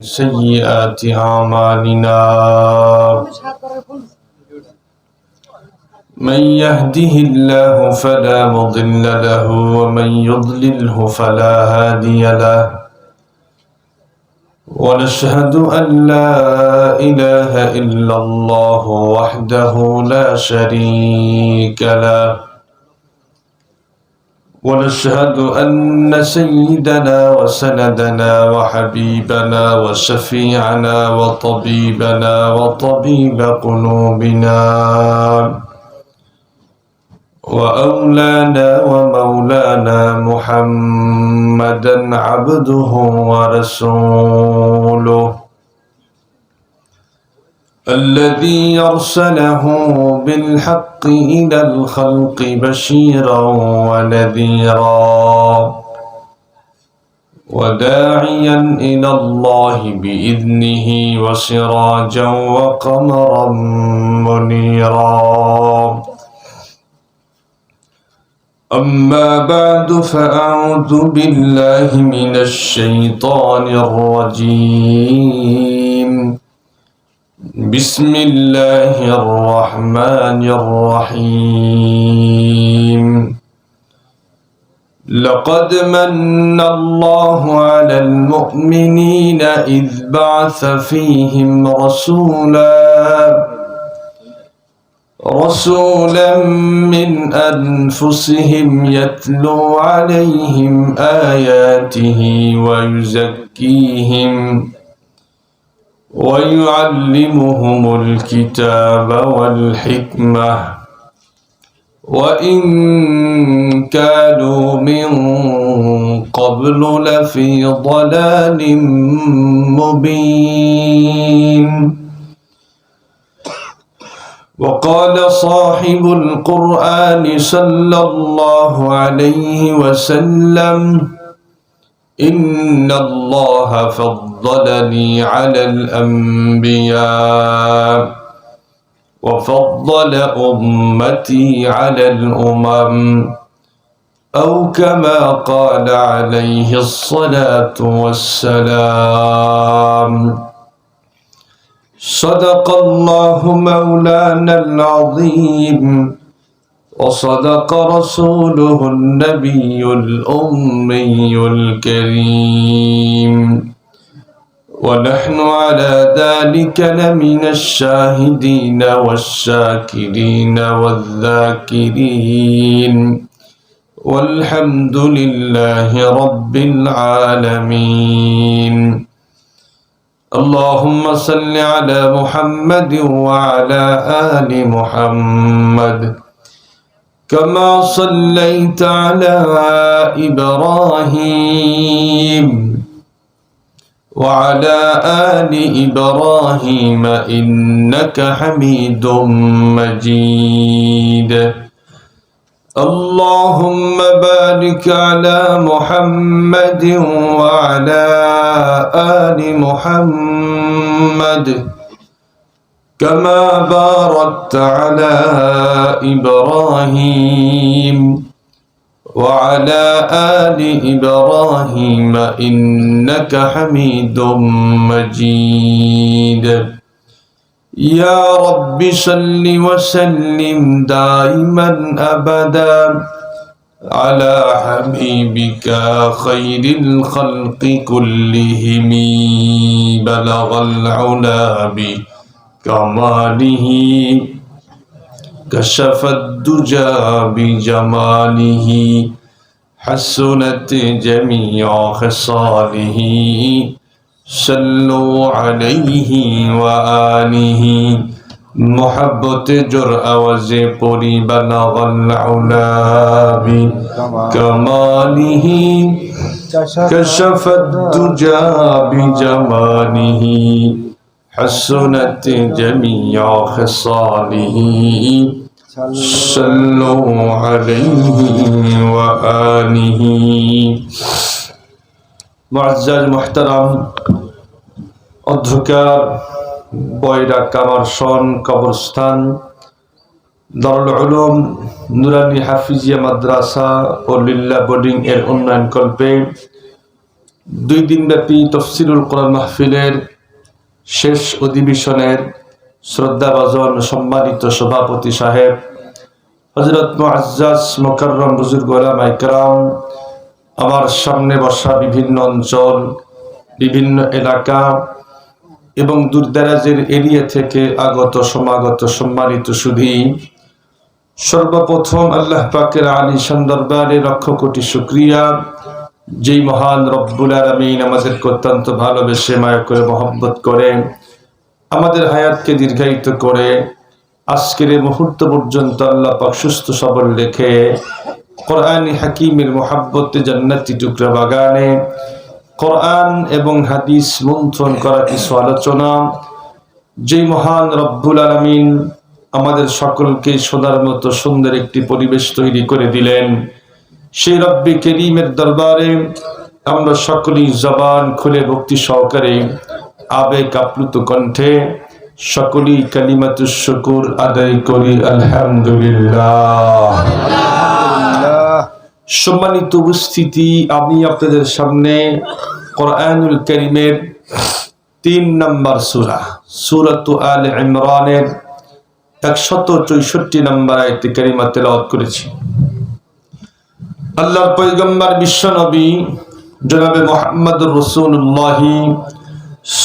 سيئات أعمالنا من يهده الله فلا مضل له ومن يضلله فلا هادي له ونشهد أن لا إله إلا الله وحده لا شريك له ونشهد أن سيدنا وسندنا وحبيبنا وشفيعنا وطبيبنا وطبيب قلوبنا وأولانا ومولانا محمدا عبده ورسوله الذي أرسله بالحق إلى الخلق بشيرا ونذيرا وداعيا إلى الله بإذنه وسراجا وقمرا منيرا أما بعد فأعوذ بالله من الشيطان الرجيم بسم الله الرحمن الرحيم لقد من الله على المؤمنين إذ بعث فيهم رسولا من أنفسهم يتلو عليهم آياته ويزكيهم ويعلمهم الكتاب والحكمة وإن كانوا من قبل لفي ضلال مبين وقال صاحب القرآن صلى الله عليه وسلم إن الله فضلني على الأنبياء وفضل أمتي على الأمم أو كما قال عليه الصلاة والسلام صدق الله مولانا العظيم وصدق رسوله النبي الأمي الكريم ونحن على ذلك لمن الشاهدين والشاكرين والذاكرين والحمد لله رب العالمين اللهم صل على محمد وعلى آل محمد كما صليت على إبراهيم وعلى آل إبراهيم إنك حميد مجيد اللهم بارك على محمد وعلى آل محمد كما باركت على إبراهيم وعلى آل إبراهيم إنك حميد مجيد يا رب صل وسلم دائما أبدا على حبيبك خير الخلق كلهم بلغ العلا بكماله كشف الدجى بجماله حسنت جميع خصاله صلوا عليه وآله محبت جرأ وزقري بلغ العلا بكماله كشف الدجى بجماله حسنت جميع خصاله صلوا عليه وآله মুআজ্জাজ মুহতারাম অধ্যকার বয়রা কামারশন কবরস্থান দারুল উলুম নুরানি হাফিজিয়া মাদ্রাসা ও লিল্লাহ বোর্ডিং এর উন্নয়ন কল্পে দুই দিনব্যাপী তাফসীরুল কোরআন মাহফিলের শেষ অধিবেশনের শ্রদ্ধাভাজন সম্মানিত সভাপতি সাহেব হযরত মুআজ্জাজ মুকাররম বুজুর্গ উলামায়ে কেরাম, আমার সামনে বসা বিভিন্ন অঞ্চল, বিভিন্ন এলাকা এবং দূরদরাজের এরিয়া থেকে আগত সমাগত সম্মানিত সুধী, সর্বপ্রথম আল্লাহ পাকের আলিশান দরবারে লক্ষ কোটি শুকরিয়া, যেই মহান রব্বুল আলামিন আমাদেরকে অত্যন্ত ভালোবেসে মায়া করে মহব্বত করে আমাদের হায়াতকে দীর্ঘায়িত করে আজকের এই মুহূর্ত পর্যন্ত আল্লাহ পাক সুস্থ সবল রেখে কোরআনী হাকিমের মহব্বতে জান্নাতি টুকরা বাগানে কোরআন এবং হাদিস মন্থন করা কিছু আলোচনা, যেই মহান রব্বুল আলামিন আমাদের সকলকে শোনার মতো সুন্দর একটি পরিবেশ তৈরি করে দিলেন, সেই রব্বি করিমের দরবারে আমরা সকলেই জবান খুলে ভক্তি সহকারে আবেগ আপ্লুত কণ্ঠে সকলেই কালিমাতুশ শুকর আদায় করি আলহামদুলিল্লাহ। সম্মানিত উপস্থিতি, আমি আপনাদের সামনে কোরআনুল কারীমের 3 নম্বর সূরা সূরাতু আলে ইমরানের 164 নম্বর আয়াতে কারিমা তেলাওয়াত করেছি। আল্লাহর পয়গম্বর বিশ্বনবী জনাবে মুহাম্মদুর রাসূলুল্লাহ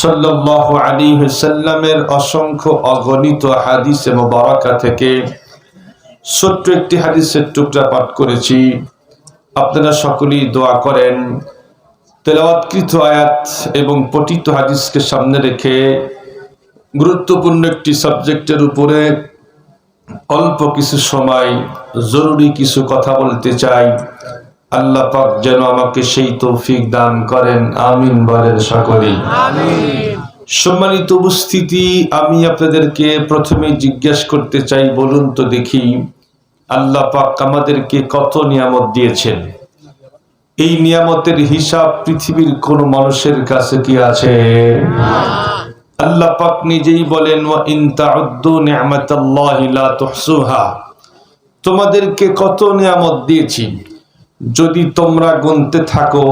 সাল্লাল্লাহু আলাইহি ওয়াসাল্লামের অসংখ্য অগণিত হাদিসে মুবারাকা থেকে ছোট্ট একটি হাদিসের টুকরা পাঠ করেছি। আপনারা সকলেই দোয়া করেন তেলাওয়াতকৃত আয়াত এবং পঠিত হাদিসকে সামনে রেখে গুরুত্বপূর্ণ একটি সাবজেক্টের উপরে অল্প কিছু সময় জরুরি কিছু কথা বলতে চাই। আল্লাহ পাক যেন আমাকে সেই তৌফিক দান করেন, আমিন বলেন সকলেই। সম্মানিত উপস্থিতি, আমি আপনাদেরকে প্রথমে জিজ্ঞেস করতে চাই, বলুন তো দেখি আল্লাহ পাক আমাদেরকে কত নিয়ামত দিয়েছেন? এই নিয়ামতের হিসাব পৃথিবীর কোন মানুষের কাছে কি আছে? আল্লাহ পাক নিজেই বলেন, ওয়া ইন তাউদ্দু নি'মাতাল্লাহি লা তুহসুহা, তোমাদেরকে কত নিয়ামত দিয়েছি, যদি তোমরা গুনতে থাকো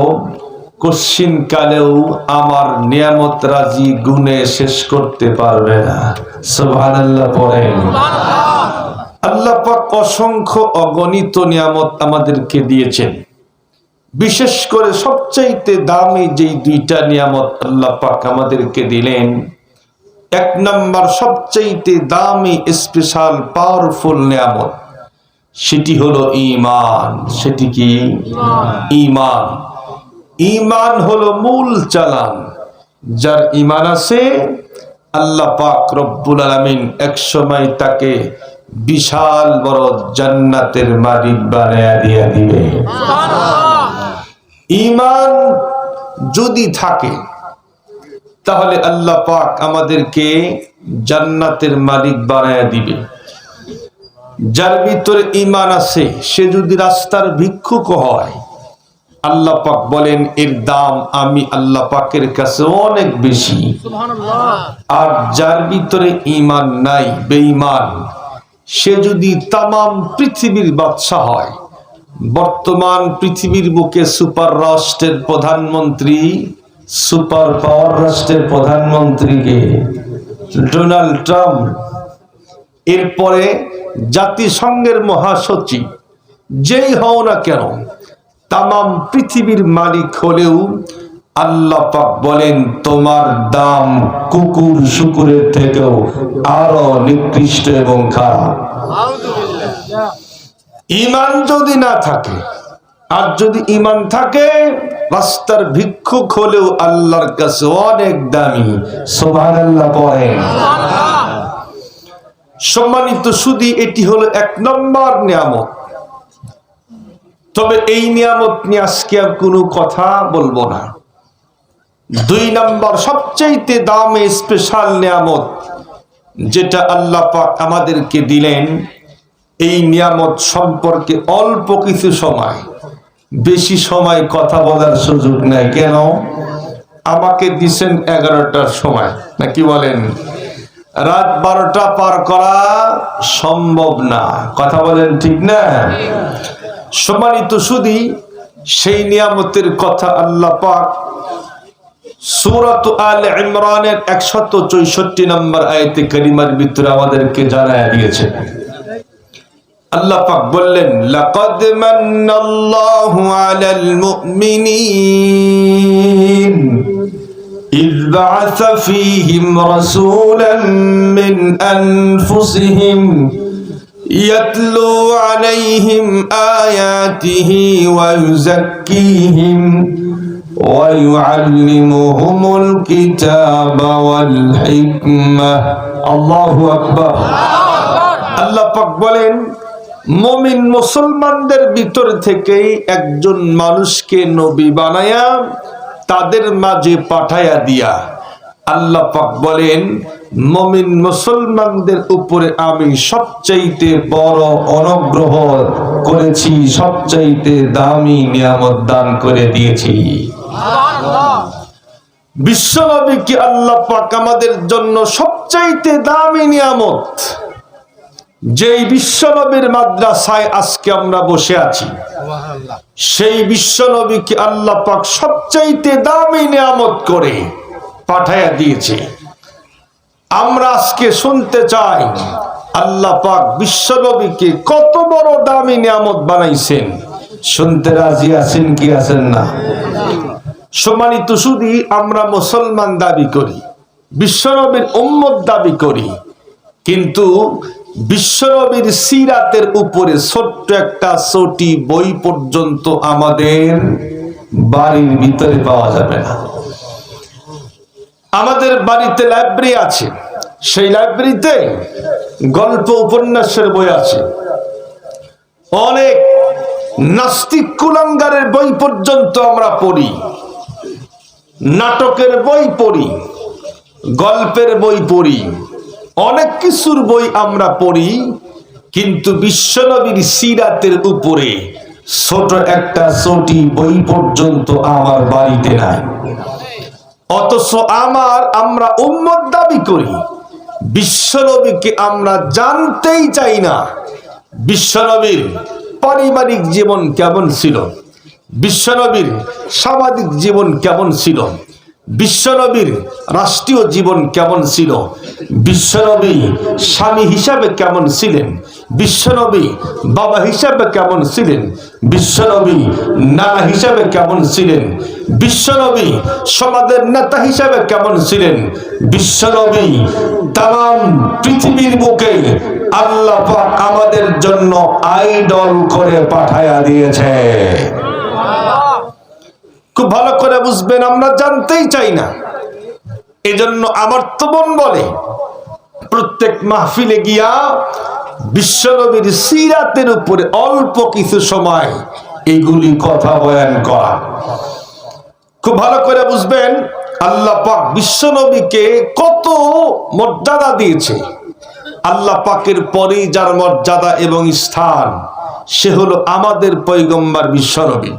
কশিন কালেও আমার নিয়ামত রাজি গুনে শেষ করতে পারবে না। সুবহানাল্লাহ পড়েন। আল্লাহ পাক অসংখ্য অগণিত নিয়ামত আমাদেরকে দিয়েছেন। বিশেষ করে সবচাইতে দামি যেই 2টা নিয়ামত আল্লাহ পাক আমাদেরকে দিলেন, 1 নম্বর সবচাইতে দামি স্পেশাল পাওয়ারফুল নিয়ামত, সেটি হলো ঈমান। সেটি কি? ঈমান। ঈমান হলো মূল চালান। যার ঈমান আছে আল্লাহ পাক রব্বুল আলামিন একসময় তাকে বিশাল বড় জান্নাতের মালিক বানায়া দিয়ে দিবে। ঈমান যদি থাকে তাহলে আল্লাহ পাক আমাদেরকে জান্নাতের মালিক বানায়া দিবে। যার ভিতরে ঈমান আছে সে যদি রাস্তার ভিক্ষুক হয়, আল্লাহ পাক বলেন এর দাম আমি আল্লাহ পাকের কাছে অনেক বেশি। আর যার ভিতরে ঈমান নাই, বেঈমান, সে যদি তামাম পৃথিবীর বাদশা হয়, বর্তমান পৃথিবীর বুকে সুপার রাষ্ট্রের প্রধানমন্ত্রী, সুপার পাওয়ার রাষ্ট্রের প্রধানমন্ত্রীকে ডোনাল্ড ট্রাম্প, এরপরে জাতিসংঘের মহাসচিব, যেই হও না কেন, তামাম পৃথিবীর মালিক হলেও আল্লাহ পাক বলেন তোমার দাম কুকুর শুকুরের থেকেও আরো নিকৃষ্ট এবং খারাপ। ঈমান যদি না থাকে, আর যদি ঈমান থাকে রাস্তার ভিক্ষুক হলেও আল্লাহর কাছে অনেক দামি। সুবহানাল্লাহ পড়েন। সম্মানিত সুধী, এটি হলো 1 নম্বর নিয়ামত। তবে এই নিয়ামত নিয়ে আজকে আর কোনো কথা বলবো না। 2 নম্বর সবচেয়ে দামি স্পেশাল নিয়ামত যেটা আল্লাহ পাক আমাদেরকে দিলেন, এই নিয়ামত সম্পর্কে অল্প কিছু সময়, বেশি সময় কথা বলার সুযোগ নাই। কেন? আমাকে দিছেন 11টার সময়, নাকি বলেন? রাত 12টা পার করা সম্ভব না, কথা বলেন ঠিক না? সম্মানিত সুধী, সেই নিয়ামতের কথা আল্লাহ পাক সূরাত আলে ইমরানের 164 নম্বর আয়াতে কারিমার ভিতরে আমাদেরকে জানায়া দিয়েছেন। আল্লাহ পাক বললেন, লাকাদ মান্নাল্লাহু আলাল মুমিনিন ইয বা'আসা ফীহিম রাসূলান মিন আনফুসিহিম ইয়াতলু আলাইহিম আয়াতিহি ওয়া ইউযাক্কিহিম ওয়া ইউআল্লিমুহুমুল কিতাবা ওয়াল হিকমাহ। আল্লাহু আকবার। আল্লাহ পাক বলেন, মুমিন মুসলমানদের ভিতর থেকেই একজন মানুষকে নবী বানায়া তাদের মাঝে পাঠায়া দিয়া আল্লাহ পাক বলেন, মুমিন মুসলমানদের উপরে আমি সবচাইতে বড় অনুগ্রহ করেছি, সবচাইতে দামি নিয়ামত দান করে দিয়েছি। বিশ্বনবীকে আল্লাহ পাক আমাদের জন্য সবচাইতে দামি নিয়ামত। যেই বিশ্বনবীর মাদ্রাসায় আজকে আমরা বসে আছি, সেই বিশ্বনবীকে আল্লাহ পাক সবচাইতে দামি নিয়ামত করে পাঠায়া দিয়েছে। আমরা আজকে শুনতে চাই আল্লাহ পাক বিশ্বনবীকে কত বড় দামি নিয়ামত বানাইছেন। শুনতে রাজি আছেন কি আছেন না? সম্মানিত সুধী, আমরা মুসলমান দাবি করি, বিশ্বনবীর উম্মত দাবি করি, কিন্তু বিশ্বনবীর সিরাতের উপরে ছোট্ট একটা ছোটি বই পর্যন্ত আমাদের বাড়ির ভিতরে পাওয়া যাবে না। আমাদের বাড়িতে লাইব্রেরি আছে, সেই লাইব্রেরিতে গল্প উপন্যাসের বই আছে, অনেক নাস্তিক কুলাঙ্গারের বই পর্যন্ত আমরা পড়ি, নাটকের বই পড়ি, গল্পের বই পড়ি, অনেক কিছুর বই আমরা পড়ি, কিন্তু বিশ্বনবীর সিরাতের উপরে ছোট একটা ছোটি বই পর্যন্ত আমার বাড়িতে নাই। অথচ আমরা উম্মত দাবি করি, বিশ্বনবীকে আমরা জানতেই চাই না। বিশ্বনবীর পারিবারিক জীবন কেমন ছিল, বিশ্বনবীর সামাজিক জীবন কেমন ছিল, বিশ্বনবীর রাষ্ট্রীয় জীবন কেমন ছিল, বিশ্বনবী স্বামী হিসাবে কেমন ছিলেন, বিশ্বনবী বাবা হিসাবে কেমন ছিলেন, বিশ্বনবী নানা হিসাবে কেমন ছিলেন, বিশ্বনবী সমাজের নেতা হিসাবে কেমন ছিলেন, বিশ্বনবী তাম পৃথিবীর বুকে আল্লাহ পাক আমাদের জন্য আইডল করে পাঠায়া দিয়েছে। খুব ভালো করে বুঝবেন, আমরা জানতেই চাই না। এজন্য আমার তো মন বলে প্রত্যেক মাহফিলে গিয়া বিশ্বনবীর সিরাতের উপরে অল্প কিছু সময় এগুলি কথা বয়ান করা। খুব ভালো করে বুঝবেন, আল্লাহ পাক বিশ্বনবীকে কত মর্যাদা দিয়েছে। আল্লাহ পাকের পরেই যার মর্যাদা এবং স্থান, সে হলো আমাদের পয়গম্বর বিশ্বনবী।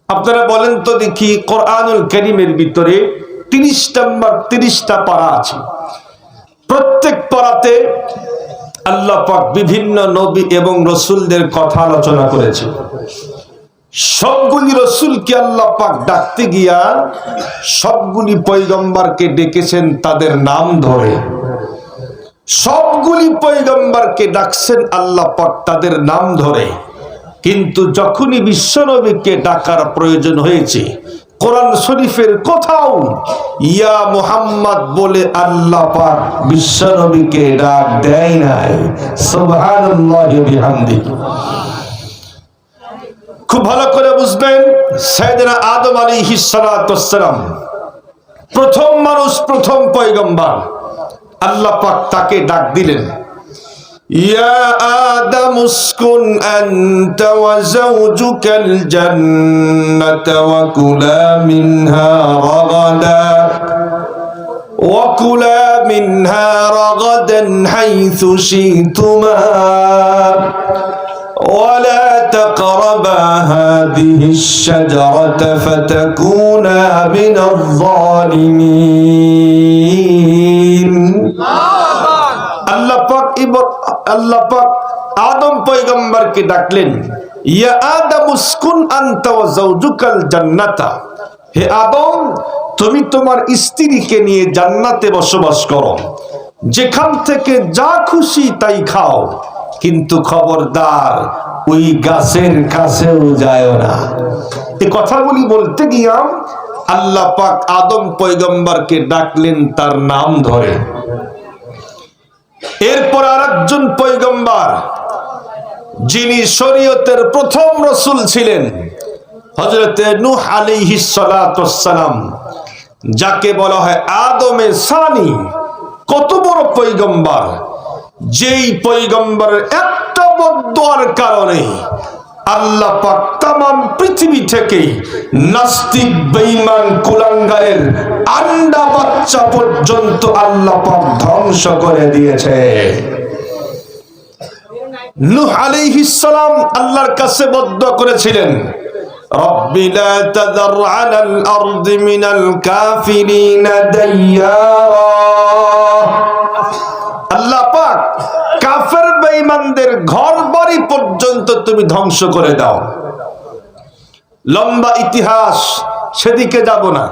আপনারা বলেন তো দেখি, কোরআনুল কারীমের ভিতরে 30টা পারা আছে। প্রত্যেক পারাতে আল্লাহ পাক বিভিন্ন নবী এবং রসুলদের কথা আলোচনা করেছে। সবগুলি রসুলকে আল্লাহ পাক ডাকতে গিয়া সবগুলি পয়গম্বরকে ডেকেছেন তাদের নাম ধরে। সবগুলি পয়গম্বরকে ডাকছেন আল্লাহ পাক তাদের নাম ধরে। কিন্তু যখনই বিশ্বনবীকে ডাকার প্রয়োজন হয়েছে, কোরআন শরীফের কোথাও ইয়া মুহাম্মদ বলে আল্লাহ পাক বিশ্বনবীকে ডাক দেয় নাই। সুবহানাল্লাহি ওয়া বিহামদিহি। খুব ভালো করে বুঝবেন, সাইয়েদনা আদম আলাইহিস সালাতু ওয়াস সালাম প্রথম মানুষ, প্রথম পয়গম্বর। আল্লাহ পাক তাকে ডাক দিলেন, ইয়া আদম উসকুন আনতা ওয়া যাওজুকাল জান্নাতা ওয়া কুলা মিনহা রাগাদান হাইথু শিতুমা ولا تقربا هذه الشجرة فتكونا من الظالمين। আল্লাহ পাক আদম পয়গম্বরকে ডাকলেন, ইয়া আদম উসকুন আনতা ওয়া যাওজুকাল জান্নাতা, হে আদম তুমি তোমার স্ত্রীকে নিয়ে জান্নাতে বসবাস করো, যেখান থেকে যা খুশি তাই খাও, কিন্তু খবরদার ওই গাছের কাছেও যায় না। এই কথাগুলি বলতে গিয়াম আল্লাহ পাক আদম পয়গম্বরকে ডাকলেন তার নাম ধরে। এরপর আরেকজন পয়গম্বর যিনি শরীয়তের প্রথম রাসূল ছিলেন, হযরতে নূহ আলাইহিস সালাতু ওয়াস সালাম, যাকে বলা হয় আদমে সানি। কত বড় পয়গম্বর, যেই পয়গম্বরের একটা বদদুয়ার কারণে আল্লাহ পাক তামাম পৃথিবী থেকে নাস্তিক বেঈমান কুলাঙ্গারের আন্ডা বাচ্চা পর্যন্ত আল্লাহ পাক ধ্বংস করে দিয়েছে। নূহ আলাইহিস সালাম আল্লাহর কাছে বদদুয়া করেছিলেন, রব্বি লা তাযার আলাল আরদি মিনাল কাফিরিনা দাইয়ারা। আল্লাহ পাক কাফের বেঈমানদের ঘর বাড়ি পর্যন্ত তুমি ধ্বংস করে দাও। লম্বা ইতিহাস, সেদিকে যাব না।